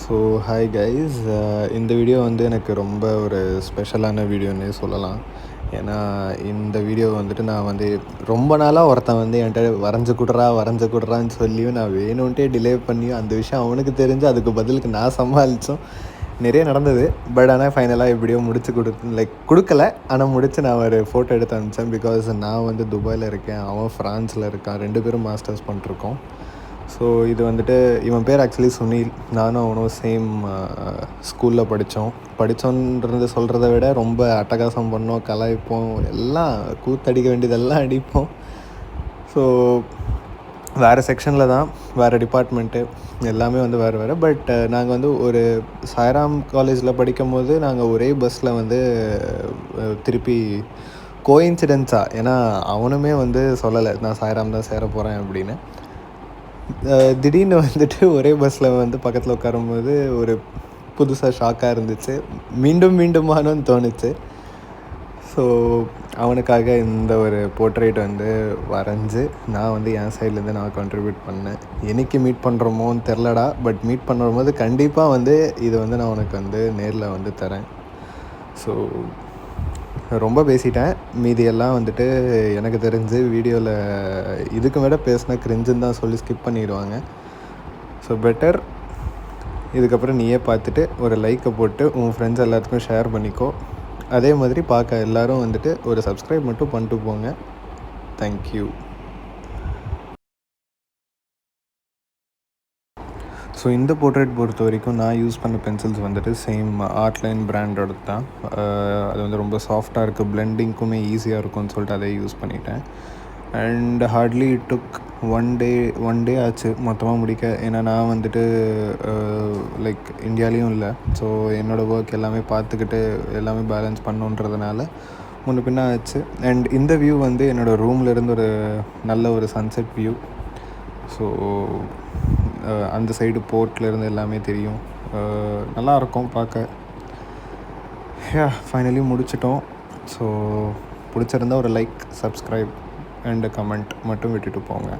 So hi guys, இந்த video வந்து எனக்கு ரொம்ப ஒரு ஸ்பெஷலான வீடியோன்னே சொல்லலாம். ஏன்னா இந்த வீடியோ வந்துட்டு நான் வந்து ரொம்ப நாளாக ஒருத்தன் வந்து என்கிட்ட வரைஞ்சு கொடுறான்னு சொல்லியும் நான் வேணும்ன்ட்டே டிலே பண்ணியும் அந்த விஷயம் அவனுக்கு தெரிஞ்சு அதுக்கு பதிலுக்கு நான் சமாளித்தோம் நிறைய நடந்தது. பட் ஆனால் ஃபைனலாக எப்படியோ முடிச்சு கொடுக்கல. ஆனால் முடித்து நான் ஒரு ஃபோட்டோ எடுத்து அனுப்பிச்சேன். பிகாஸ் நான் வந்து துபாயில் இருக்கேன், அவன் ஃப்ரான்ஸில் இருக்கான், 2 பேரும் மாஸ்டர்ஸ் பண்ணிருக்கோம். ஸோ இது வந்துட்டு இவன் பேர் ஆக்சுவலி சுனில். நானும் அவனும் சேம் ஸ்கூலில் படித்தோன்றது சொல்கிறத விட ரொம்ப அட்டகாசம் பண்ணோம், கலாய்ப்போம், எல்லாம் கூத்தடிக்க வேண்டியதெல்லாம் அடிப்போம். ஸோ வேறு செக்ஷனில் தான், வேறு டிபார்ட்மெண்ட்டு, எல்லாமே வந்து வேறு. பட் நாங்கள் வந்து ஒரு சாய்ராம் காலேஜில் படிக்கும் போது நாங்கள் ஒரே பஸ்ஸில் வந்து திருப்பி கோஇன்சிடென்ஸாக, ஏன்னா அவனுமே வந்து சொல்லலை நான் சாய்ராம் தான் சேர போகிறேன் அப்படின்னு. திடீர்னு வந்துட்டு ஒரே பஸ்ஸில் வந்து பக்கத்தில் உட்காரும்போது ஒரு புதுசாக ஷாக்காக இருந்துச்சு, மீண்டுமானு தோணுச்சு. ஸோ அவனுக்காக இந்த ஒரு போர்ட்ரேட் வந்து வரைஞ்சி நான் வந்து என் சைட்லேருந்து நான் கான்ட்ரிபியூட் பண்ணேன். என்னைக்கு மீட் பண்ணுறோமோன்னு தெரிலடா, பட் மீட் பண்ணும்போது கண்டிப்பாக வந்து இது வந்து நான் உனக்கு வந்து நேரில் வந்து தரேன். ஸோ ரொம்ப பேசிட்டேன், மீதியெல்லாம் வந்துட்டு எனக்கு தெரிஞ்சு வீடியோவில் இதுக்கு மேலே பேசினா கிரிஞ்சுன்னு தான் சொல்லி ஸ்கிப் பண்ணிடுவாங்க. ஸோ பெட்டர் இதுக்கப்புறம் நீயே பார்த்துட்டு ஒரு லைக்கை போட்டு உன் ஃப்ரெண்ட்ஸ் எல்லாத்துக்கும் ஷேர் பண்ணிக்கோ. அதே மாதிரி பார்க்க எல்லோரும் வந்துட்டு ஒரு சப்ஸ்கிரைப் மட்டும் பண்ணிட்டு போங்க. தேங்க்யூ. ஸோ இந்த போர்ட்ரேட் பொறுத்த வரைக்கும் நான் யூஸ் பண்ண பென்சில்ஸ் வந்துட்டு சேம் ஆர்ட்லைன் பிராண்டோட தான். அது வந்து ரொம்ப சாஃப்டாக இருக்குது, பிளெண்டிங்க்குமே ஈஸியாக இருக்கும்னு சொல்லிட்டு அதை யூஸ் பண்ணிட்டேன். And hardly it took one day ஆச்சு மொத்தமாக முடிக்க. ஏன்னா நான் வந்துட்டு லைக் இந்தியாலேயும் இல்லை, ஸோ என்னோடய ஒர்க் எல்லாமே பார்த்துக்கிட்டு எல்லாமே பேலன்ஸ் பண்ணுன்றதுனால முன்ன பின்ன ஆச்சு. அண்ட் இந்த வியூ வந்து என்னோடய ரூம்லேருந்து ஒரு நல்ல ஒரு சன்செட் வியூ. ஸோ அந்த சைடு போர்ட்லேருந்து எல்லாமே தெரியும், நல்லாயிருக்கும் பார்க்க. ஃபைனலி முடிச்சிட்டோம். ஸோ பிடிச்சிருந்தா ஒரு லைக், சப்ஸ்கிரைப் அண்டு கமெண்ட் மட்டும் விட்டுட்டு போங்க.